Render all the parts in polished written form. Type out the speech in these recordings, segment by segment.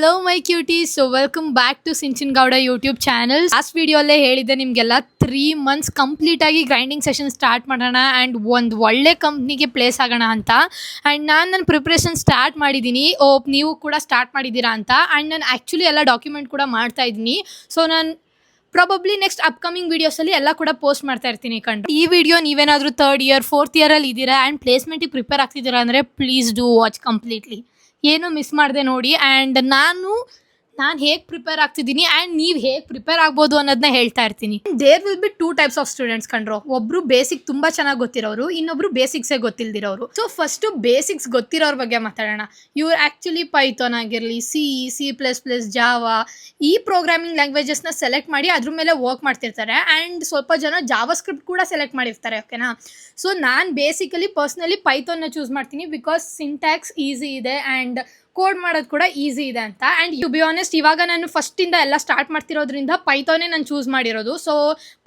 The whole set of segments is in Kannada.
Hello my cuties, so welcome back to Sinchin Gowda YouTube channel. Last ವಿಡಿಯೋಲ್ಲೇ ಹೇಳಿದ್ದೆ ನಿಮಗೆಲ್ಲ 3 months ಕಂಪ್ಲೀಟಾಗಿ ಗ್ರೈಂಡಿಂಗ್ ಸೆಷನ್ ಸ್ಟಾರ್ಟ್ ಮಾಡೋಣ ಆ್ಯಂಡ್ ಒಂದು ಒಳ್ಳೆ ಕಂಪ್ನಿಗೆ ಪ್ಲೇಸ್ ಆಗೋಣ ಅಂತ. ಆ್ಯಂಡ್ ನನ್ನ ಪ್ರಿಪ್ರೇಷನ್ ಸ್ಟಾರ್ಟ್ ಮಾಡಿದ್ದೀನಿ. ನೀವು ಕೂಡ ಸ್ಟಾರ್ಟ್ ಮಾಡಿದ್ದೀರಾ ಅಂತ. ಆ್ಯಂಡ್ ನಾನು ಆ್ಯಕ್ಚುಲಿ ಎಲ್ಲ ಡಾಕ್ಯುಮೆಂಟ್ ಕೂಡ ಮಾಡ್ತಾ ಇದ್ದೀನಿ. ಸೊ ನಾನು ಪ್ರಾಬಬ್ಲಿ ನೆಕ್ಸ್ಟ್ ಅಪ್ಕಮಿಂಗ್ ವೀಡಿಯೋಸಲ್ಲಿ ಎಲ್ಲ ಕೂಡ ಪೋಸ್ಟ್ ಮಾಡ್ತಾ ಇರ್ತೀನಿ ಕಂಡು. ಈ ವಿಡಿಯೋ ನೀವೇನಾದರೂ 3rd year 4th year ಇದ್ದೀರಾ ಆ್ಯಂಡ್ ಪ್ಲೇಸ್ಮೆಂಟಿಗೆ ಪ್ರಿಪೇರ್ ಆಗ್ತಿದ್ದೀರಾ ಅಂದರೆ ಪ್ಲೀಸ್ ಡೂ ವಾಚ್ ಕಂಪ್ಲೀಟ್ಲಿ. ಏನು ಮಿಸ್ ಮಾಡಿದೆ ನೋಡಿ. ಆ್ಯಂಡ್ ನಾನು ಹೇಗೆ ಪ್ರಿಪೇರ್ ಆಗ್ತಿದ್ದೀನಿ ಆ್ಯಂಡ್ ನೀವು ಹೇಗೆ ಪ್ರಿಪೇರ್ ಆಗ್ಬೋದು ಅನ್ನೋದನ್ನ ಹೇಳ್ತಾ ಇರ್ತೀನಿ. There will be 2 types of students ಕಂಡ್ರು. ಒಬ್ರು ಬೇಸಿಕ್ ತುಂಬ ಚೆನ್ನಾಗಿ ಗೊತ್ತಿರೋರು, ಇನ್ನೊಬ್ರು ಬೇಸಿಕ್ಸೇ ಗೊತ್ತಿಲ್ದಿರೋರು. ಸೊ ಫಸ್ಟು ಬೇಸಿಕ್ಸ್ ಗೊತ್ತಿರೋರ ಬಗ್ಗೆ ಮಾತಾಡೋಣ. ಇವ್ರು ಆ್ಯಕ್ಚುಲಿ ಪೈಥಾನ್ ಆಗಿರಲಿ, C++, ಜಾವಾ ಈ ಪ್ರೋಗ್ರಾಮಿಂಗ್ ಲ್ಯಾಂಗ್ವೇಜಸ್ನ ಸೆಲೆಕ್ಟ್ ಮಾಡಿ ಅದ್ರ ಮೇಲೆ ವರ್ಕ್ ಮಾಡ್ತಿರ್ತಾರೆ. ಆ್ಯಂಡ್ ಸ್ವಲ್ಪ ಜನ ಜಾವಾ ಸ್ಕ್ರಿಪ್ಟ್ ಕೂಡ ಸೆಲೆಕ್ಟ್ ಮಾಡಿರ್ತಾರೆ, ಓಕೆನಾ. ಸೊ ನಾನು ಬೇಸಿಕಲಿ ಪರ್ಸ್ನಲಿ ಪೈಥಾನ್ನ ಚೂಸ್ ಮಾಡ್ತೀನಿ ಬಿಕಾಸ್ ಸಿಂಟ್ಯಾಕ್ಸ್ ಈಸಿ ಇದೆ ಆ್ಯಂಡ್ ಕೋಡ್ ಮಾಡೋದು ಕೂಡ ಈಸಿ ಇದೆ ಅಂತ. ಆ್ಯಂಡ್ ಟು ಬಿ ಆನೆಸ್ಟ್ ಇವಾಗ ನಾನು ಫಸ್ಟಿಂದ ಎಲ್ಲ ಸ್ಟಾರ್ಟ್ ಮಾಡ್ತಿರೋದ್ರಿಂದ ಪೈಥಾನೇ ನಾನು ಚೂಸ್ ಮಾಡಿರೋದು. ಸೊ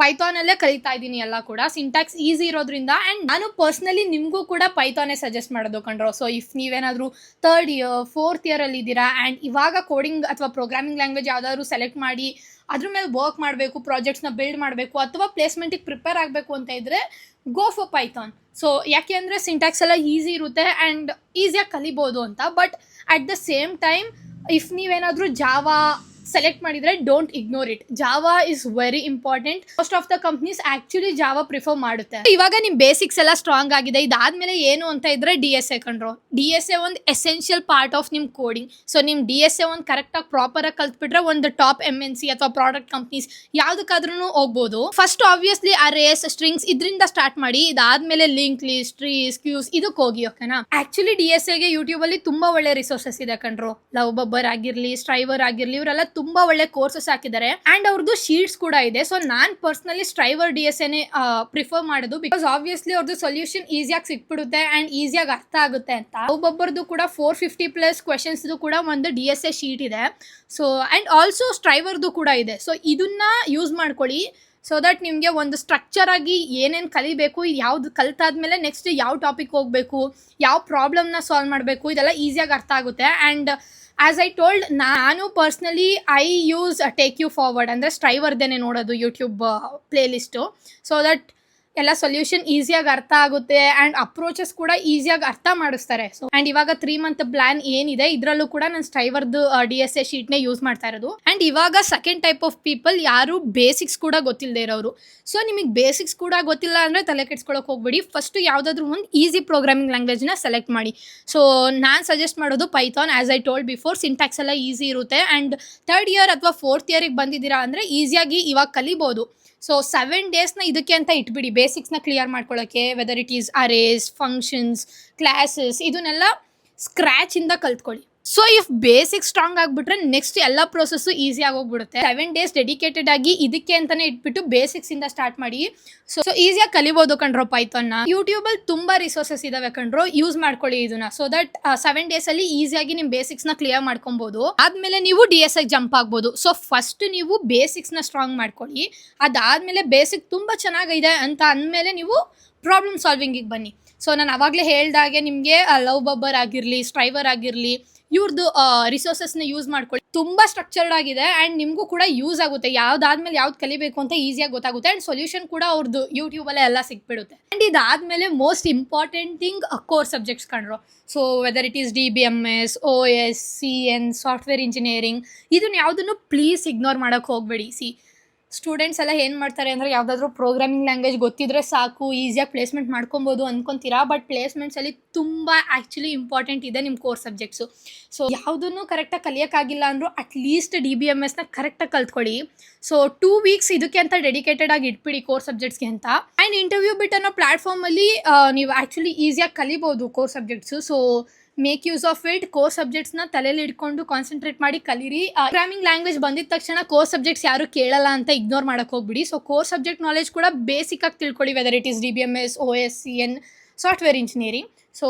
ಪೈಥಾನಲ್ಲೇ ಕಲಿತಾ ಇದ್ದೀನಿ ಎಲ್ಲ ಕೂಡ. ಸಿಂಟ್ಯಾಕ್ಸ್ ಈಸಿ ಇರೋದ್ರಿಂದ. ಆ್ಯಂಡ್ ನಾನು ಪರ್ಸ್ನಲಿ ನಿಮಗೂ ಕೂಡ ಪೈಥಾನೇ ಸಜೆಸ್ಟ್ ಮಾಡೋದು ಕಂಡ್ರು. ಸೊ ಇಫ್ ನೀವೇನಾದರೂ 3rd year 4th year ಇದ್ದೀರಾ ಆ್ಯಂಡ್ ಇವಾಗ ಕೋಡಿಂಗ್ ಅಥವಾ ಪ್ರೋಗ್ರಾಮಿಂಗ್ ಲ್ಯಾಂಗ್ವೇಜ್ ಯಾವುದಾದ್ರು ಸೆಲೆಕ್ಟ್ ಮಾಡಿ ಅದ್ರ ಮೇಲೆ ವರ್ಕ್ ಮಾಡಬೇಕು, ಪ್ರಾಜೆಕ್ಟ್ಸ್ನ ಬಿಲ್ಡ್ ಮಾಡಬೇಕು ಅಥವಾ ಪ್ಲೇಸ್ಮೆಂಟಿಗೆ ಪ್ರಿಪೇರ್ ಆಗಬೇಕು ಅಂತ ಇದ್ದರೆ ಗೋ ಫಾರ್ ಪೈಥಾನ್. ಸೊ ಯಾಕೆ ಅಂದರೆ ಸಿಂಟ್ಯಾಕ್ಸ್ ಎಲ್ಲ ಈಸಿ ಇರುತ್ತೆ ಆ್ಯಂಡ್ ಈಸಿಯಾಗಿ ಕಲಿಬೋದು ಅಂತ. But at the same time if ನೀವೇನಾದರೂ ಜಾವಾ ಸೆಲೆಕ್ಟ್ ಮಾಡಿದರೆ don't ignore it. Java is very important. Most of the companies actually Java prefer ಮಾಡುತ್ತೆ. ಇವಾಗ ನಿಮ್ಮ ಬೇಸಿಕ್ಸ್ ಎಲ್ಲ ಸ್ಟ್ರಾಂಗ್ ಆಗಿದೆ. ಇದಾದಮೇಲೆ ಏನು ಅಂತ ಇದ್ದರೆ DSA ಕಂಡ್ರು. DSA ಒಂದು ಎಸೆನ್ಷಿಯಲ್ ಪಾರ್ಟ್ ಆಫ್ ನಿಮ್ಮ ಕೋಡಿಂಗ್. ಸೊ ನಿಮ್ಮ DSA ಒಂದು ಕರೆಕ್ಟಾಗಿ ಪ್ರಾಪರಾಗಿ ಕಲ್ತ್ಬಿಟ್ರೆ ಒಂದು ಟಾಪ್ MNC ಅಥವಾ ಪ್ರಾಡಕ್ಟ್ ಕಂಪ್ನೀಸ್ ಯಾವುದಕ್ಕಾದ್ರೂ ಹೋಗ್ಬೋದು. ಫಸ್ಟ್ ಆಬ್ವಿಯಸ್ಲಿ ಅರೇಸ್, ಸ್ಟ್ರಿಂಗ್ಸ್ ಇದರಿಂದ ಸ್ಟಾರ್ಟ್ ಮಾಡಿ. ಇದಾದಮೇಲೆ ಲಿಂಕ್ ಲಿಸ್ಟ್, ಟ್ರೀಸ್, ಕ್ಯೂಸ್ ಇದಕ್ಕೆ ಹೋಗಿ, ಓಕೆನಾ. ಆ್ಯಕ್ಚುಲಿ DSAಗೆ ಯೂಟ್ಯೂಬಲ್ಲಿ ತುಂಬ ಒಳ್ಳೆ ರಿಸೋರ್ಸಸ್ ಇದೆ ಕಂಡ್ರು. ಲವ್ ಬಬ್ಬರ್ ಆಗಿರಲಿ, ಸ್ಟ್ರೈವರ್ ಆಗಿರಲಿ, ಇವರೆಲ್ಲ ತುಂಬಾ ಒಳ್ಳೆ ಕೋರ್ಸಸ್ ಹಾಕಿದ್ದಾರೆ ಆ್ಯಂಡ್ ಅವ್ರದ್ದು ಶೀಟ್ಸ್ ಕೂಡ ಇದೆ. ಸೊ ನಾನು ಪರ್ಸ್ನಲಿ ಸ್ಟ್ರೈವರ್ DSAನೇ ಪ್ರಿಫರ್ ಮಾಡೋದು ಬಿಕಾಸ್ ಆಬ್ವಿಯಸ್ಲಿ ಅವ್ರದ್ದು ಸೊಲ್ಯೂಷನ್ ಈಸಿಯಾಗಿ ಸಿಕ್ಬಿಡುತ್ತೆ ಆ್ಯಂಡ್ ಈಸಿಯಾಗಿ ಅರ್ಥ ಆಗುತ್ತೆ ಅಂತ. ಒಬ್ಬೊಬ್ಬರದ್ದು ಕೂಡ 450+ ಕ್ವೆಶನ್ಸ್ದು ಕೂಡ ಒಂದು DSA ಶೀಟ್ ಇದೆ. ಸೊ ಆ್ಯಂಡ್ ಆಲ್ಸೋ ಸ್ಟ್ರೈವರ್ದು ಕೂಡ ಇದೆ. ಸೊ ಇದನ್ನ ಯೂಸ್ ಮಾಡ್ಕೊಳ್ಳಿ. ಸೊ ದಟ್ ನಿಮಗೆ ಒಂದು ಸ್ಟ್ರಕ್ಚರ್ ಆಗಿ ಏನೇನು ಕಲಿಬೇಕು, ಯಾವ್ದು ಕಲ್ತಾದ್ಮೇಲೆ ನೆಕ್ಸ್ಟ್ ಯಾವ ಟಾಪಿಕ್ ಹೋಗಬೇಕು, ಯಾವ ಪ್ರಾಬ್ಲಮ್ನ ಸಾಲ್ವ್ ಮಾಡಬೇಕು, ಇದೆಲ್ಲ ಈಸಿಯಾಗಿ ಅರ್ಥ ಆಗುತ್ತೆ. ಆ್ಯಂಡ್ ಆ್ಯಸ್ ಐ ಟೋಲ್ಡ್, ನಾನು personally I use take you forward ಅಂದರೆ ಸ್ಟ್ರೈವರ್ದೇನೆ ನೋಡೋದು ಯೂಟ್ಯೂಬ್ ಪ್ಲೇಲಿಸ್ಟು. ಸೊ ದಟ್ ಎಲ್ಲ ಸೊಲ್ಯೂಷನ್ ಈಸಿಯಾಗಿ ಅರ್ಥ ಆಗುತ್ತೆ ಆ್ಯಂಡ್ ಅಪ್ರೋಚಸ್ ಕೂಡ ಈಸಿಯಾಗಿ ಅರ್ಥ ಮಾಡಿಸ್ತಾರೆ. ಸೊ ಆ್ಯಂಡ್ ಇವಾಗ 3 month ಪ್ಲಾನ್ ಏನಿದೆ ಇದರಲ್ಲೂ ಕೂಡ ನಾನು ಸ್ಟ್ರೈವರ್ದು DSA ಶೀಟ್ನೇ ಯೂಸ್ ಮಾಡ್ತಾ ಇರೋದು. ಆ್ಯಂಡ್ ಇವಾಗ ಸೆಕೆಂಡ್ ಟೈಪ್ ಆಫ್ ಪೀಪಲ್ ಯಾರು ಬೇಸಿಕ್ಸ್ ಕೂಡ ಗೊತ್ತಿಲ್ಲದೆ ಇರೋರು. ಸೊ ನಿಮಗೆ ಬೇಸಿಕ್ಸ್ ಕೂಡ ಗೊತ್ತಿಲ್ಲ ಅಂದರೆ ತಲೆ ಕೆಡ್ಸ್ಕೊಳಕ್ಕೆ ಹೋಗ್ಬೇಡಿ. ಫಸ್ಟು ಯಾವುದಾದ್ರೂ ಒಂದು ಈಸಿ ಪ್ರೋಗ್ರಾಮಿಂಗ್ ಲ್ಯಾಂಗ್ವೇಜ್ನ ಸೆಲೆಕ್ಟ್ ಮಾಡಿ. ಸೊ ನಾನು ಸಜೆಸ್ಟ್ ಮಾಡೋದು Python. As I told before, syntax ಎಲ್ಲ ಈಸಿ ಇರುತ್ತೆ ಆ್ಯಂಡ್ 3rd year ಅಥವಾ 4th year ಬಂದಿದ್ದೀರಾ ಅಂದರೆ ಈಸಿಯಾಗಿ ಇವಾಗ ಕಲಿಬೋದು. ಸೊ 7 daysನ ಇದಕ್ಕೆ ಅಂತ ಇಟ್ಬಿಡಿ ಬೇಸಿಕ್ಸ್ನ ಕ್ಲಿಯರ್ ಮಾಡ್ಕೊಳ್ಳೋಕ್ಕೆ. Whether it is arrays, functions, classes ಇದನ್ನೆಲ್ಲ ಸ್ಕ್ರ್ಯಾಚಿಂದ ಕಲ್ತ್ಕೊಳ್ಳಿ. ಸೊ ಇಫ್ ಬೇಸಿಕ್ ಸ್ಟ್ರಾಂಗ್ ಆಗಿಬಿಟ್ರೆ ನೆಕ್ಸ್ಟ್ ಎಲ್ಲ ಪ್ರೊಸೆಸ್ಸು ಈಸಿ ಆಗೋಗ್ಬಿಡುತ್ತೆ. 7 days ಡೆಡಿಕೇಟೆಡ್ ಆಗಿ ಇದಕ್ಕೆ ಅಂತಲೇ ಇಟ್ಬಿಟ್ಟು ಬೇಸಿಕ್ಸಿಂದ ಸ್ಟಾರ್ಟ್ ಮಾಡಿ. ಸೊ ಈಸಿಯಾಗಿ ಕಲಿಬೋದು ಕಂಡ್ರೋ ಪೈಥಾನ್ನ. ಯೂಟ್ಯೂಬಲ್ಲಿ ತುಂಬ ರಿಸೋರ್ಸಸ್ ಇದಾವೆ ಕಂಡ್ರೋ, ಯೂಸ್ ಮಾಡ್ಕೊಳ್ಳಿ ಇದನ್ನ. ಸೊ ದಟ್ 7 daysಲ್ಲಿ ಈಸಿಯಾಗಿ ನಿಮ್ಮ ಬೇಸಿಕ್ಸ್ನ ಕ್ಲಿಯರ್ ಮಾಡ್ಕೊಬೋದು. ಆದಮೇಲೆ ನೀವು DSA ಜಂಪ್ ಆಗ್ಬೋದು. ಸೊ ಫಸ್ಟ್ ನೀವು ಬೇಸಿಕ್ಸ್ನ ಸ್ಟ್ರಾಂಗ್ ಮಾಡ್ಕೊಳ್ಳಿ. ಅದಾದಮೇಲೆ ಬೇಸಿಕ್ ತುಂಬ ಚೆನ್ನಾಗಿದೆ ಅಂತ ಅಂದಮೇಲೆ ನೀವು ಪ್ರಾಬ್ಲಮ್ ಸಾಲ್ವಿಂಗಿಗೆ ಬನ್ನಿ. ಸೊ ನಾನು ಆವಾಗಲೇ ಹೇಳ್ದಾಗೆ ನಿಮಗೆ ಲವ್ ಬಬ್ಬರ್ ಆಗಿರಲಿ, ಸ್ಟ್ರೈವರ್ ಆಗಿರಲಿ, ಇವ್ರದ್ದು ರಿಸೋರ್ಸಸ್ನ ಯೂಸ್ ಮಾಡ್ಕೊಳ್ಳಿ. ತುಂಬ ಸ್ಟ್ರಕ್ಚರ್ಡ್ ಆಗಿದೆ ಆ್ಯಂಡ್ ನಿಮಗೂ ಕೂಡ ಯೂಸ್ ಆಗುತ್ತೆ. ಯಾವುದಾದ್ಮೇಲೆ ಯಾವ್ದು ಕಲಿಬೇಕು ಅಂತ ಈಸಿಯಾಗಿ ಗೊತ್ತಾಗುತ್ತೆ ಆ್ಯಂಡ್ ಸೊಲ್ಯೂಷನ್ ಕೂಡ ಅವ್ರದ್ದು ಯೂಟ್ಯೂಬಲ್ಲೇ ಎಲ್ಲ ಸಿಕ್ಬಿಡುತ್ತೆ. ಆ್ಯಂಡ್ ಇದಾದಮೇಲೆ most important thing core subjects ಕಂಡ್ರು. So whether it is DBMS, OS, CN, software engineering ಇದನ್ನು ಯಾವುದನ್ನು ಪ್ಲೀಸ್ ಇಗ್ನೋರ್ ಮಾಡೋಕ್ಕೆ ಹೋಗಬೇಡಿ. ಸ್ಟೂಡೆಂಟ್ಸ್ ಎಲ್ಲ ಏನು ಮಾಡ್ತಾರೆ ಅಂದರೆ ಯಾವುದಾದ್ರೂ ಪ್ರೋಗ್ರಾಮಿಂಗ್ ಲ್ಯಾಂಗ್ವೇಜ್ ಗೊತ್ತಿದ್ರೆ ಸಾಕು, ಈಸಿಯಾಗಿ ಪ್ಲೇಸ್ಮೆಂಟ್ ಮಾಡ್ಕೊಬೋದು ಅಂದ್ಕೊತೀರಾ. ಬಟ್ ಪ್ಲೇಸ್ಮೆಂಟ್ಸಲ್ಲಿ ತುಂಬ ಆ್ಯಕ್ಚುಲಿ ಇಂಪಾರ್ಟೆಂಟ್ ಇದೆ ನಿಮ್ಮ ಕೋರ್ ಸಬ್ಜೆಕ್ಟ್ಸು. ಸೊ ಯಾವುದನ್ನು ಕರೆಕ್ಟಾಗಿ ಕಲಿಯೋಕ್ಕಾಗಿಲ್ಲ ಅಂದರೂ ಅಟ್ಲೀಸ್ಟ್ DBMSನ ಕರೆಕ್ಟಾಗಿ ಕಲ್ತ್ಕೊಳ್ಳಿ. ಸೊ 2 weeks ಇದಕ್ಕೆ ಅಂತ ಡೆಡಿಕೇಟೆಡ್ ಆಗಿ ಇಟ್ಬಿಡಿ ಕೋರ್ ಸಬ್ಜೆಕ್ಟ್ಸ್ಗೆ ಅಂತ. ಆ್ಯಂಡ್ ಇಂಟರ್ವ್ಯೂ ಬಿಟ್ ಅನ್ನೋ ಪ್ಲ್ಯಾಟ್ಫಾರ್ಮಲ್ಲಿ ನೀವು ಆ್ಯಕ್ಚುಲಿ ಈಸಿಯಾಗಿ ಕಲಿಬೋದು core subjects. So make use of it. Core ಸಬ್ಜೆಕ್ಟ್ಸ್ನ ತಲೆಯಲ್ಲಿ ಇಟ್ಕೊಂಡು ಕಾನ್ಸಂಟ್ರೇಟ್ ಮಾಡಿ ಕಲೀರಿ. ಪ್ರೋಗ್ರಾಮಿಂಗ್ ಲ್ಯಾಂಗ್ವೇಜ್ ಬಂದಿದ ತಕ್ಷಣ ಕೋರ್ ಸಬ್ಜೆಕ್ಟ್ಸ್ ಯಾರು ಕೇಳಲ್ಲ ಅಂತ ಇಗ್ನೋರ್ ಮಾಡೋಕ್ಕೆ ಹೋಗ್ಬಿಡಿ. ಸೊ ಕೋರ್ ಸಬ್ಜೆಕ್ಟ್ ನಾಲೆಜ್ ಕೂಡ ಬೇಸಿಕ್ಕಾಗಿ ತಿಳ್ಕೊಳ್ಳಿ. Whether it is DBMS, OS, CN, software engineering. So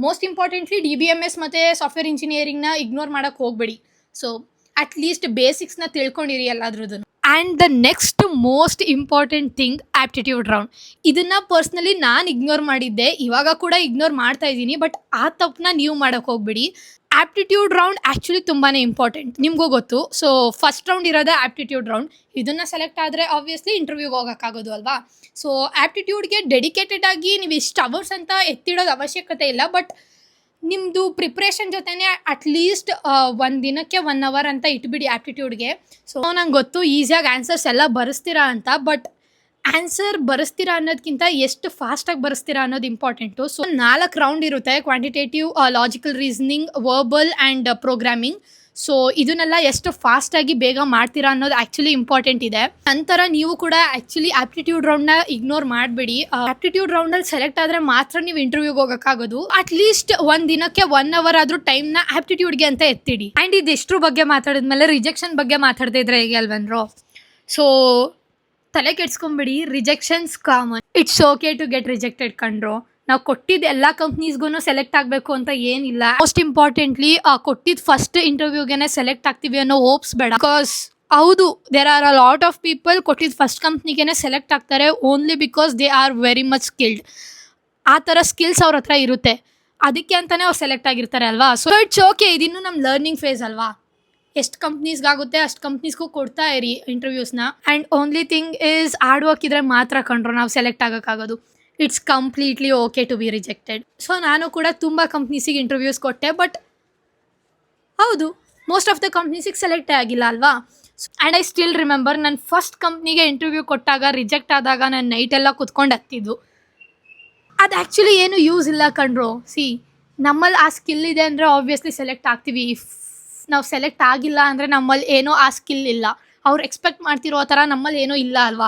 most importantly DBMS ಮತ್ತು ಸಾಫ್ಟ್ವೇರ್ ಇಂಜಿನಿಯರಿಂಗ್ನ ಇಗ್ನೋರ್ ಮಾಡೋಕ್ಕೆ ಹೋಗ್ಬೇಡಿ. ಸೊ ಅಟ್ಲೀಸ್ಟ್ ಬೇಸಿಕ್ಸ್ನ ತಿಳ್ಕೊಂಡಿರಿ ಎಲ್ಲಾದ್ರದ್ದು. And the next most important thing aptitude round. ಇದನ್ನು ಪರ್ಸ್ನಲಿ ನಾನು ಇಗ್ನೋರ್ ಮಾಡಿದ್ದೆ, ಇವಾಗ ಕೂಡ ಇಗ್ನೋರ್ ಮಾಡ್ತಾ ಇದ್ದೀನಿ. ಬಟ್ ಆ ತಪ್ಪನ್ನ ನೀವು ಮಾಡೋಕ್ಕೆ ಹೋಗ್ಬಿಡಿ. ಆಪ್ಟಿಟ್ಯೂಡ್ ರೌಂಡ್ ಆ್ಯಕ್ಚುಲಿ ತುಂಬಾ ಇಂಪಾರ್ಟೆಂಟ್, ನಿಮಗೂ ಗೊತ್ತು. ಸೊ ಫಸ್ಟ್ ರೌಂಡ್ ಇರೋದೇ ಆಪ್ಟಿಟ್ಯೂಡ್ ರೌಂಡ್. ಇದನ್ನು ಸೆಲೆಕ್ಟ್ ಆದರೆ ಆಬ್ವಿಯಸ್ಲಿ ಇಂಟರ್ವ್ಯೂಗೆ ಹೋಗೋಕ್ಕಾಗೋದು ಅಲ್ವಾ. ಸೊ ಆಪ್ಟಿಟ್ಯೂಡ್ಗೆ ಡೆಡಿಕೇಟೆಡ್ ಆಗಿ ನೀವು ಇಷ್ಟು ಅವರ್ಸ್ ಅಂತ ಎತ್ತಿಡೋದು ಅವಶ್ಯಕತೆ ಇಲ್ಲ. ಬಟ್ ನಿಮ್ಮದು ಪ್ರಿಪ್ರೇಷನ್ ಜೊತೆನೇ ಅಟ್ಲೀಸ್ಟ್ ಒಂದು ದಿನಕ್ಕೆ 1 ಅವರ್ ಅಂತ ಇಟ್ಬಿಡಿ ಆಪ್ಟಿಟ್ಯೂಡ್ಗೆ. ಸೊ ನಂಗೆ ಗೊತ್ತು ಈಸಿಯಾಗಿ ಆನ್ಸರ್ಸ್ ಎಲ್ಲ ಬರೆಸ್ತೀರಾ ಅಂತ, ಬಟ್ ಆನ್ಸರ್ ಬರೆಸ್ತೀರಾ ಅನ್ನೋದಕ್ಕಿಂತ ಎಷ್ಟು ಫಾಸ್ಟಾಗಿ ಬರೆಸ್ತೀರಾ ಅನ್ನೋದು ಇಂಪಾರ್ಟೆಂಟು. ಸೊ 4 ರೌಂಡ್ ಇರುತ್ತೆ: quantitative, logical reasoning, verbal and programming. So ಇದನ್ನೆಲ್ಲ ಎಷ್ಟು ಫಾಸ್ಟಾಗಿ ಬೇಗ ಮಾಡ್ತೀರಾ ಅನ್ನೋದು ಆ್ಯಕ್ಚುಲಿ ಇಂಪಾರ್ಟೆಂಟ್ ಇದೆ. ನಂತರ ನೀವು ಕೂಡ ಆ್ಯಕ್ಚುಲಿ ಆಪ್ಟಿಟ್ಯೂಡ್ ರೌಂಡ್ನ ಇಗ್ನೋರ್ ಮಾಡಬೇಡಿ. ಆಪ್ಟಿಟ್ಯೂಡ್ ರೌಂಡಲ್ಲಿ ಸೆಲೆಕ್ಟ್ ಆದರೆ ಮಾತ್ರ ನೀವು ಇಂಟರ್ವ್ಯೂಗೆ ಹೋಗೋಕ್ಕಾಗೋದು. ಅಟ್ಲೀಸ್ಟ್ ಒಂದು ದಿನಕ್ಕೆ 1 ಅವರ್ ಆದರೂ ಟೈಮ್ನ ಆಪ್ಟಿಟ್ಯೂಡ್ಗೆ ಅಂತ ಎತ್ತಿಡಿ. ಆ್ಯಂಡ್ ಇದಿಷ್ಟ್ರ ಬಗ್ಗೆ ಮಾತಾಡಿದ್ಮೇಲೆ ರಿಜೆಕ್ಷನ್ ಬಗ್ಗೆ ಮಾತಾಡದೇ ಇದ್ರೆ ಹೇಗೆ ಅಲ್ವನ್ರೋ. ಸೊ ತಲೆ ಕೆಡ್ಸ್ಕೊಂಬಿಡಿ, rejections common. It's okay to get rejected ಕಣ್ರೋ. ನಾವು ಕೊಟ್ಟಿದ್ದು ಎಲ್ಲ ಕಂಪ್ನೀಸ್ಗೂ ಸೆಲೆಕ್ಟ್ ಆಗಬೇಕು ಅಂತ ಏನಿಲ್ಲ. ಮೋಸ್ಟ್ ಇಂಪಾರ್ಟೆಂಟ್ಲಿ ಕೊಟ್ಟಿದ್ದು ಫಸ್ಟ್ ಇಂಟರ್ವ್ಯೂಗೆ ಸೆಲೆಕ್ಟ್ ಆಗ್ತೀವಿ ಅನ್ನೋ ಹೋಪ್ಸ್ ಬೇಡ. ಬಿಕಾಸ್ ಹೌದು, there are a lot of people ಕೊಟ್ಟಿದ್ದು ಫಸ್ಟ್ ಕಂಪ್ನಿಗೆ ಸೆಲೆಕ್ಟ್ ಆಗ್ತಾರೆ only because they are very much skilled. ಆ ಥರ ಸ್ಕಿಲ್ಸ್ ಅವ್ರ ಹತ್ರ ಇರುತ್ತೆ, ಅದಕ್ಕೆ ಅಂತಲೇ ಅವ್ರು ಸೆಲೆಕ್ಟ್ ಆಗಿರ್ತಾರೆ ಅಲ್ವಾ. ಸೊ ಇಟ್ಸ್ ಓಕೆ, ಇದಿನ್ನೂ ನಮ್ಮ ಲರ್ನಿಂಗ್ ಫೇಸ್ ಅಲ್ವಾ. ಎಷ್ಟು ಕಂಪ್ನೀಸ್ಗಾಗುತ್ತೆ ಅಷ್ಟು ಕಂಪ್ನೀಸ್ಗೂ ಕೊಡ್ತಾ ಇರಿ ಇಂಟರ್ವ್ಯೂಸ್ನ. And only thing is hard work ಇದ್ರೆ ಮಾತ್ರ ಕಂಡ್ರು ನಾವು ಸೆಲೆಕ್ಟ್ ಆಗೋಕ್ಕಾಗೋದು. It's completely okay to be rejected. So ನಾನು ಕೂಡ ತುಂಬ ಕಂಪ್ನೀಸಿಗೆ ಇಂಟರ್ವ್ಯೂಸ್ ಕೊಟ್ಟೆ, ಬಟ್ ಹೌದು, ಮೋಸ್ಟ್ ಆಫ್ ದ ಕಂಪ್ನೀಸಿಗೆ ಸೆಲೆಕ್ಟೇ ಆಗಿಲ್ಲ ಅಲ್ವಾ. ಆ್ಯಂಡ್ ಐ ಸ್ಟಿಲ್ ರಿಮೆಂಬರ್ ನನ್ನ ಫಸ್ಟ್ ಕಂಪ್ನಿಗೆ ಇಂಟರ್ವ್ಯೂ ಕೊಟ್ಟಾಗ ರಿಜೆಕ್ಟ್ ಆದಾಗ ನಾನು ನೈಟೆಲ್ಲ ಕುತ್ಕೊಂಡು ಹತ್ತಿದ್ದು. ಅದು ಆ್ಯಕ್ಚುಲಿ ಏನು ಯೂಸ್ ಇಲ್ಲ ಕಣ್ರು. ನಮ್ಮಲ್ಲಿ ಆ ಸ್ಕಿಲ್ ಇದೆ ಅಂದರೆ ಆಬ್ವಿಯಸ್ಲಿ ಸೆಲೆಕ್ಟ್ ಆಗ್ತೀವಿ. ಇಫ್ ನಾವು ಸೆಲೆಕ್ಟ್ ಆಗಿಲ್ಲ ಅಂದರೆ ನಮ್ಮಲ್ಲಿ ಏನೋ ಆ ಸ್ಕಿಲ್ ಇಲ್ಲ, ಅವ್ರು ಎಕ್ಸ್ಪೆಕ್ಟ್ ಮಾಡ್ತಿರೋ ಥರ ನಮ್ಮಲ್ಲಿ ಏನೋ ಇಲ್ಲ ಅಲ್ವಾ.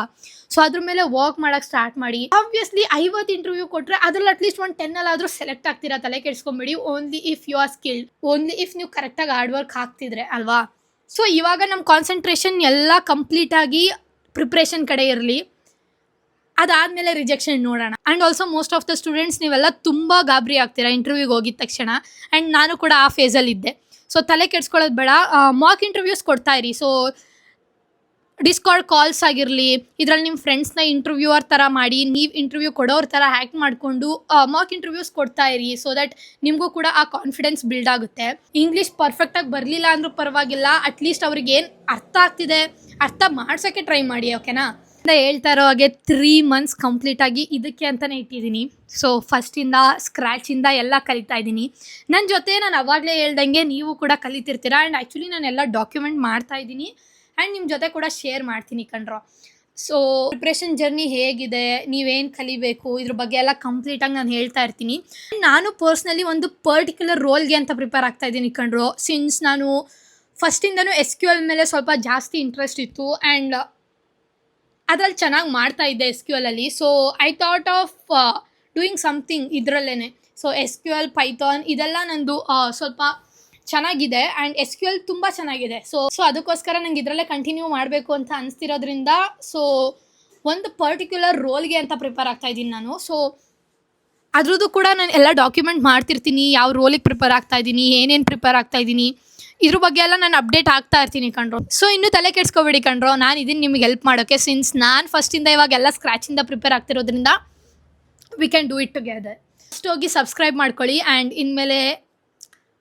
ಸೊ ಅದ್ರ ಮೇಲೆ ವರ್ಕ್ ಮಾಡೋಕ್ಕೆ ಸ್ಟಾರ್ಟ್ ಮಾಡಿ. ಆಬ್ವಿಯಸ್ಲಿ 50 ಇಂಟರ್ವ್ಯೂ ಕೊಟ್ಟರೆ ಅದರಲ್ಲಿ ಅಟ್ಲೀಸ್ಟ್ ಒಂದು 10 ಸೆಲೆಕ್ಟ್ ಆಗ್ತೀರಾ, ತಲೆ ಕೆಡಿಸ್ಕೊಂಬಿಡಿ. Only if you are skilled, only if ನೀವು ಕರೆಕ್ಟಾಗಿ ಹಾರ್ಡ್ ವರ್ಕ್ ಹಾಕ್ತಿದ್ರೆ ಅಲ್ವಾ. ಸೊ ಇವಾಗ ನಮ್ಮ ಕಾನ್ಸಂಟ್ರೇಷನ್ ಎಲ್ಲ ಕಂಪ್ಲೀಟಾಗಿ ಪ್ರಿಪ್ರೇಷನ್ ಕಡೆ ಇರಲಿ, ಅದಾದಮೇಲೆ ರಿಜೆಕ್ಷನ್ ನೋಡೋಣ. And also most of the students ನೀವೆಲ್ಲ ತುಂಬ ಗಾಬರಿ ಆಗ್ತೀರಾ ಇಂಟರ್ವ್ಯೂಗೆ ಹೋಗಿದ ತಕ್ಷಣ. ಆ್ಯಂಡ್ ನಾನು ಕೂಡ ಆ ಫೇಸಲ್ಲಿದ್ದೆ. ಸೊ ತಲೆ ಕೆಡ್ಸ್ಕೊಳ್ಳೋದು ಬೇಡ. ಮಾಕ್ ಇಂಟರ್ವ್ಯೂಸ್ ಕೊಡ್ತಾ ಇರಿ. ಸೊ ಡಿಸ್ಕಾರ್ಡ್ ಕಾಲ್ಸ್ ಆಗಿರಲಿ, ಇದರಲ್ಲಿ ನಿಮ್ಮ ಫ್ರೆಂಡ್ಸ್ನ ಇಂಟರ್ವ್ಯೂವರ್ ಥರ ಮಾಡಿ, ನೀವು ಇಂಟರ್ವ್ಯೂ ಕೊಡೋರ ಥರ ಹ್ಯಾಕ್ ಮಾಡಿಕೊಂಡು ಮಾಕ್ ಇಂಟರ್ವ್ಯೂಸ್ ಕೊಡ್ತಾ ಇರಿ. ಸೊ ದಟ್ ನಿಮಗೂ ಕೂಡ ಆ ಕಾನ್ಫಿಡೆನ್ಸ್ ಬಿಲ್ಡ್ ಆಗುತ್ತೆ. ಇಂಗ್ಲೀಷ್ ಪರ್ಫೆಕ್ಟಾಗಿ ಬರಲಿಲ್ಲ ಅಂದರೂ ಪರವಾಗಿಲ್ಲ, ಅಟ್ಲೀಸ್ಟ್ ಅವ್ರಿಗೆ ಏನು ಅರ್ಥ ಆಗ್ತಿದೆ ಅರ್ಥ ಮಾಡ್ಸೋಕ್ಕೆ ಟ್ರೈ ಮಾಡಿ, ಓಕೆನಾ. ಹೇಳ್ತಾ ಇರೋ ಹಾಗೆ 3 months ಕಂಪ್ಲೀಟಾಗಿ ಇದಕ್ಕೆ ಅಂತಲೇ ಇಟ್ಟಿದ್ದೀನಿ. ಸೊ ಫಸ್ಟಿಂದ ಸ್ಕ್ರ್ಯಾಚಿಂದ ಎಲ್ಲ ಕಲಿತಾ ಇದ್ದೀನಿ. ನನ್ನ ಜೊತೆ ನಾನು ಅವಾಗಲೇ ಹೇಳ್ದಂಗೆ ನೀವು ಕೂಡ ಕಲಿತಿರ್ತೀರ. ಆ್ಯಂಡ್ ಆ್ಯಕ್ಚುಲಿ ನಾನೆಲ್ಲ ಡಾಕ್ಯುಮೆಂಟ್ ಮಾಡ್ತಾ ಇದ್ದೀನಿ ಆ್ಯಂಡ್ ನಿಮ್ಮ ಜೊತೆ ಕೂಡ ಶೇರ್ ಮಾಡ್ತೀನಿ ಕಣ್ರೋ. ಸೊ ಪ್ರಿಪ್ರೇಷನ್ ಜರ್ನಿ ಹೇಗಿದೆ, ನೀವೇನು ಕಲಿಬೇಕು, ಇದ್ರ ಬಗ್ಗೆ ಎಲ್ಲ ಕಂಪ್ಲೀಟಾಗಿ ನಾನು ಹೇಳ್ತಾ ಇರ್ತೀನಿ. ನಾನು ಪರ್ಸ್ನಲಿ ಒಂದು ಪರ್ಟಿಕ್ಯುಲರ್ ರೋಲ್ಗೆ ಅಂತ ಪ್ರಿಪೇರ್ ಆಗ್ತಾ ಇದ್ದೀನಿ ಕಣ್ರೋ. ಸಿನ್ಸ್ ನಾನು ಫಸ್ಟಿಂದನೂ SQL ಮೇಲೆ ಸ್ವಲ್ಪ ಜಾಸ್ತಿ ಇಂಟ್ರೆಸ್ಟ್ ಇತ್ತು ಆ್ಯಂಡ್ ಅದರಲ್ಲಿ ಚೆನ್ನಾಗಿ ಮಾಡ್ತಾ ಇದ್ದೆ SQL ಅಲ್ಲಿ. So I thought of doing something ಇದರಲ್ಲೇ. ಸೊ SQL, ಪೈಥಾನ್ ಇದೆಲ್ಲ ನಂದು ಸ್ವಲ್ಪ ಚೆನ್ನಾಗಿದೆ ಆ್ಯಂಡ್ SQL ತುಂಬ ಚೆನ್ನಾಗಿದೆ. ಸೊ ಅದಕ್ಕೋಸ್ಕರ ನಂಗೆ ಇದರಲ್ಲೇ ಕಂಟಿನ್ಯೂ ಮಾಡಬೇಕು ಅಂತ ಅನಿಸ್ತಿರೋದ್ರಿಂದ ಸೊ ಒಂದು ಪರ್ಟಿಕ್ಯುಲರ್ ರೋಲ್ಗೆ ಅಂತ ಪ್ರಿಪೇರ್ ಆಗ್ತಾಯಿದ್ದೀನಿ ನಾನು. ಸೊ ಅದ್ರದ್ದು ಕೂಡ ನಾನು ಎಲ್ಲ ಡಾಕ್ಯುಮೆಂಟ್ ಮಾಡ್ತಿರ್ತೀನಿ, ಯಾವ ರೋಲಿಗೆ ಪ್ರಿಪೇರ್ ಆಗ್ತಾಯಿದ್ದೀನಿ, ಏನೇನು ಪ್ರಿಪೇರ್ ಆಗ್ತಾಯಿದ್ದೀನಿ, ಇದ್ರ ಬಗ್ಗೆ ಎಲ್ಲ ನಾನು ಅಪ್ಡೇಟ್ ಆಗ್ತಾ ಇರ್ತೀನಿ ಕಣ್ರೋ. ಸೊ ಇನ್ನೂ ತಲೆ ಕೆಡ್ಸ್ಕೊಬೇಡಿ ಕಣ್ರೋ, ನಾನು ಇದನ್ನು ನಿಮಗೆ ಹೆಲ್ಪ್ ಮಾಡೋಕ್ಕೆ. ಸಿನ್ಸ್ ನಾನು ಫಸ್ಟಿಂದ ಇವಾಗೆಲ್ಲ ಸ್ಕ್ರ್ಯಾಚಿಂದ ಪ್ರಿಪೇರ್ ಆಗ್ತಿರೋದ್ರಿಂದ we can do it together. First ಹೋಗಿ ಸಬ್ಸ್ಕ್ರೈಬ್ ಮಾಡ್ಕೊಳ್ಳಿ. ಆ್ಯಂಡ್ ಇನ್ಮೇಲೆ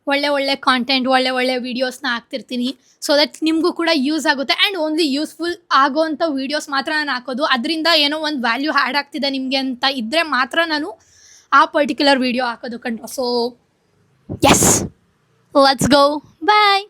ಒಳ್ಳೆ ಕಾಂಟೆಂಟ್, ಒಳ್ಳೆ ವೀಡಿಯೋಸ್ನ ಹಾಕ್ತಿರ್ತೀನಿ. ಸೊ ದಟ್ ನಿಮಗೂ ಕೂಡ ಯೂಸ್ ಆಗುತ್ತೆ. ಆ್ಯಂಡ್ ಓನ್ಲಿ ಯೂಸ್ಫುಲ್ ಆಗೋವಂಥ ವೀಡಿಯೋಸ್ ಮಾತ್ರ ನಾನು ಹಾಕೋದು. ಅದರಿಂದ ಏನೋ ಒಂದು ವ್ಯಾಲ್ಯೂ ಆ್ಯಡ್ ಆಗ್ತಿದೆ ನಿಮಗೆ ಅಂತ ಇದ್ದರೆ ಮಾತ್ರ ನಾನು ಆ ಪರ್ಟಿಕ್ಯುಲರ್ ವೀಡಿಯೋ ಹಾಕೋದು ಕಣ್ರೋ. So yes, let's go, bye.